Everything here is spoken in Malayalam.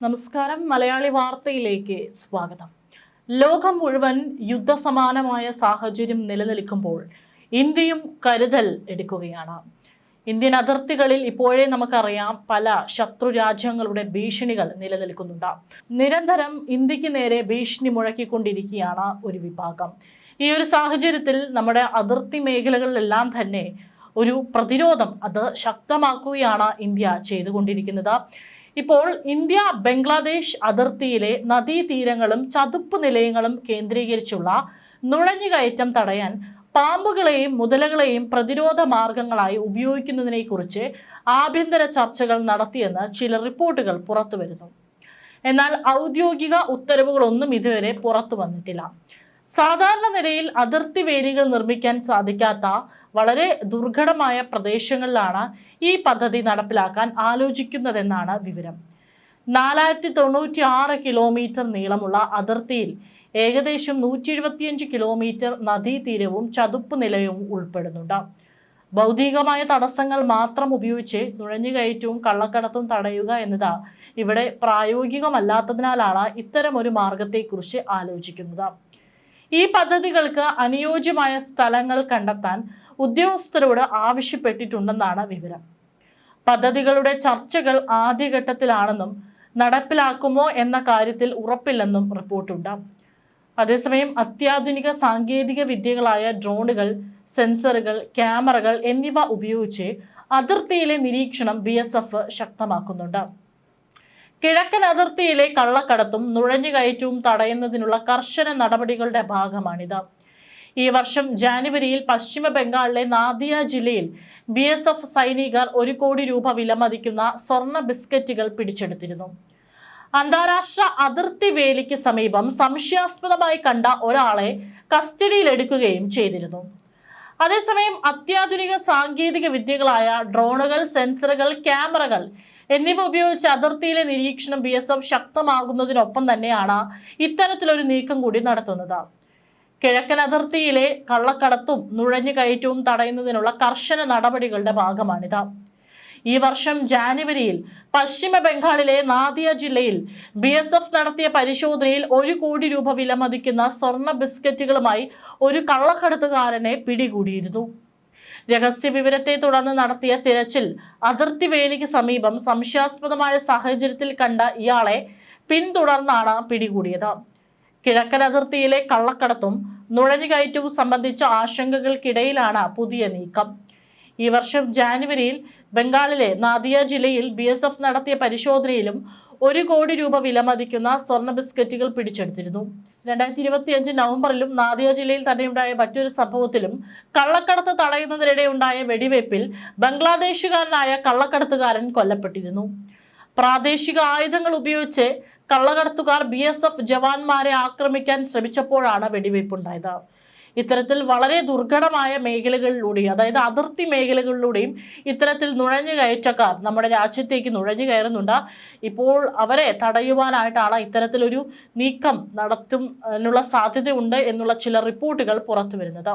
നമസ്കാരം. മലയാളി വാർത്തയിലേക്ക് സ്വാഗതം. ലോകം മുഴുവൻ യുദ്ധസമാനമായ സാഹചര്യം നിലനിൽക്കുമ്പോൾ ഇന്ത്യയും കരുതൽ എടുക്കുകയാണ്. ഇന്ത്യൻ അതിർത്തികളിൽ ഇപ്പോഴേ നമുക്കറിയാം പല ശത്രു രാജ്യങ്ങളുടെ ഭീഷണികൾ നിലനിൽക്കുന്നുണ്ട്. നിരന്തരം ഇന്ത്യക്ക് നേരെ ഭീഷണി മുഴക്കിക്കൊണ്ടിരിക്കുകയാണ് ഒരു വിഭാഗം. ഈ ഒരു സാഹചര്യത്തിൽ നമ്മുടെ അതിർത്തി മേഖലകളിലെല്ലാം തന്നെ ഒരു പ്രതിരോധം അത് ശക്തമാക്കുകയാണ് ഇന്ത്യ ചെയ്തുകൊണ്ടിരിക്കുന്നത്. ഇപ്പോൾ ഇന്ത്യ ബംഗ്ലാദേശ് അതിർത്തിയിലെ നദീതീരങ്ങളും ചതുപ്പ് നിലയങ്ങളും കേന്ദ്രീകരിച്ചുള്ള നുഴഞ്ഞുകയറ്റം തടയാൻ പാമ്പുകളെയും മുതലകളെയും പ്രതിരോധ മാർഗങ്ങളായി ഉപയോഗിക്കുന്നതിനെ കുറിച്ച് ആഭ്യന്തര ചർച്ചകൾ നടത്തിയെന്ന് ചില റിപ്പോർട്ടുകൾ പുറത്തുവരുന്നു. എന്നാൽ ഔദ്യോഗിക ഉത്തരവുകളൊന്നും ഇതുവരെ പുറത്തു വന്നിട്ടില്ല. സാധാരണ നിലയിൽ അതിർത്തി വേലികൾ നിർമ്മിക്കാൻ സാധിക്കാത്ത വളരെ ദുർഘടമായ പ്രദേശങ്ങളിലാണ് ഈ പദ്ധതി നടപ്പിലാക്കാൻ ആലോചിക്കുന്നതെന്നാണ് വിവരം. 4096 കിലോമീറ്റർ നീളമുള്ള അതിർത്തിയിൽ ഏകദേശം 175 കിലോമീറ്റർ നദീതീരവും ചതുപ്പ് നിലയവും ഉൾപ്പെടുന്നുണ്ട്. ഭൗതികമായ തടസ്സങ്ങൾ മാത്രം ഉപയോഗിച്ച് നുഴഞ്ഞുകയറ്റവും കള്ളക്കടത്തും തടയുക എന്നത് ഇവിടെ പ്രായോഗികമല്ലാത്തതിനാലാണ് ഇത്തരം ഒരു മാർഗത്തെക്കുറിച്ച് ആലോചിക്കുന്നത്. ഈ പദ്ധതികൾക്ക് അനുയോജ്യമായ സ്ഥലങ്ങൾ കണ്ടെത്താൻ ഉദ്യോഗസ്ഥരോട് ആവശ്യപ്പെട്ടിട്ടുണ്ടെന്നാണ് വിവരം. പദ്ധതികളുടെ ചർച്ചകൾ ആദ്യഘട്ടത്തിലാണെന്നും നടപ്പിലാക്കുമോ എന്ന കാര്യത്തിൽ ഉറപ്പില്ലെന്നും റിപ്പോർട്ടുണ്ട്. അതേസമയം അത്യാധുനിക സാങ്കേതിക വിദ്യകളായ ഡ്രോണുകൾ, സെൻസറുകൾ, ക്യാമറകൾ എന്നിവ ഉപയോഗിച്ച് അതിർത്തിയിലെ നിരീക്ഷണം BSF ശക്തമാക്കുന്നുണ്ട്. കിഴക്കൻ അതിർത്തിയിലെ കള്ളക്കടത്തും നുഴഞ്ഞുകയറ്റവും തടയുന്നതിനുള്ള കർശന നടപടികളുടെ ഭാഗമാണിത്. ഈ വർഷം ജാനുവരിയിൽ പശ്ചിമ ബംഗാളിലെ നാദിയ ജില്ലയിൽ BSF സൈനികർ 1 കോടി രൂപ വിലമതിക്കുന്ന സ്വർണ്ണ ബിസ്ക്കറ്റുകൾ പിടിച്ചെടുത്തിരുന്നു. അന്താരാഷ്ട്ര അതിർത്തി വേലിക്ക് സമീപം സംശയാസ്പദമായി കണ്ട ഒരാളെ കസ്റ്റഡിയിലെടുക്കുകയും ചെയ്തിരുന്നു. അതേസമയം അത്യാധുനിക സാങ്കേതിക വിദ്യകളായ ഡ്രോണുകൾ, സെൻസറുകൾ, ക്യാമറകൾ എന്നിവ ഉപയോഗിച്ച് അതിർത്തിയിലെ നിരീക്ഷണം BSF ശക്തമാകുന്നതിനൊപ്പം തന്നെയാണ് ഇത്തരത്തിലൊരു നീക്കം കൂടി നടത്തുന്നത്. കിഴക്കൻ അതിർത്തിയിലെ കള്ളക്കടത്തും നുഴഞ്ഞുകയറ്റവും തടയുന്നതിനുള്ള കർശന നടപടികളുടെ ഭാഗമാണിത്. ഈ വർഷം ജാനുവരിയിൽ പശ്ചിമ ബംഗാളിലെ നാദിയ ജില്ലയിൽ BSF നടത്തിയ പരിശോധനയിൽ 1 കോടി രൂപ വിലമതിക്കുന്ന സ്വർണ്ണ ബിസ്ക്കറ്റുകളുമായി ഒരു കള്ളക്കടത്തുകാരനെ പിടികൂടിയിരുന്നു. രഹസ്യ വിവരത്തെ തുടർന്ന് നടത്തിയ തിരച്ചിൽ അതിർത്തി വേലിക്ക് സമീപം സംശയാസ്പദമായ സാഹചര്യത്തിൽ കണ്ട ഇയാളെ പിന്തുടർന്നാണ് പിടികൂടിയത്. കിഴക്കൻ അതിർത്തിയിലെ കള്ളക്കടത്തും നുഴഞ്ഞുകയറ്റവും സംബന്ധിച്ച ആശങ്കകൾക്കിടയിലാണ് പുതിയ നീക്കം. ഈ വർഷം ജാനുവരിയിൽ ബംഗാളിലെ നാദിയ ജില്ലയിൽ BSF നടത്തിയ പരിശോധനയിലും 1 കോടി രൂപ വിലമതിക്കുന്ന സ്വർണ്ണ ബിസ്ക്കറ്റുകൾ പിടിച്ചെടുത്തിരുന്നു. 2025 നവംബറിലും നാദിയ ജില്ലയിൽ തന്നെയുണ്ടായ മറ്റൊരു സംഭവത്തിലും കള്ളക്കടത്ത് തടയുന്നതിനിടെ ഉണ്ടായ വെടിവയ്പിൽ ബംഗ്ലാദേശുകാരനായ കള്ളക്കടത്തുകാരൻ കൊല്ലപ്പെട്ടിരുന്നു. പ്രാദേശിക ആയുധങ്ങൾ ഉപയോഗിച്ച് കള്ളക്കടത്തുകാർ BSF ജവാന്മാരെ ആക്രമിക്കാൻ ശ്രമിച്ചപ്പോഴാണ് വെടിവയ്പുണ്ടായത്. ഇത്തരത്തിൽ വളരെ ദുർഘടമായ മേഖലകളിലൂടെയും, അതായത് അതിർത്തി മേഖലകളിലൂടെയും ഇത്തരത്തിൽ നുഴഞ്ഞുകയറ്റക്കാർ നമ്മുടെ രാജ്യത്തേക്ക് നുഴഞ്ഞു കയറുന്നുണ്ട്. ഇപ്പോൾ അവരെ തടയുവാനായിട്ടാണ് ഇത്തരത്തിലൊരു നീക്കം നടത്തുന്നതിനുള്ള സാധ്യതയുണ്ട് എന്നുള്ള ചില റിപ്പോർട്ടുകൾ പുറത്തു വരുന്നത്.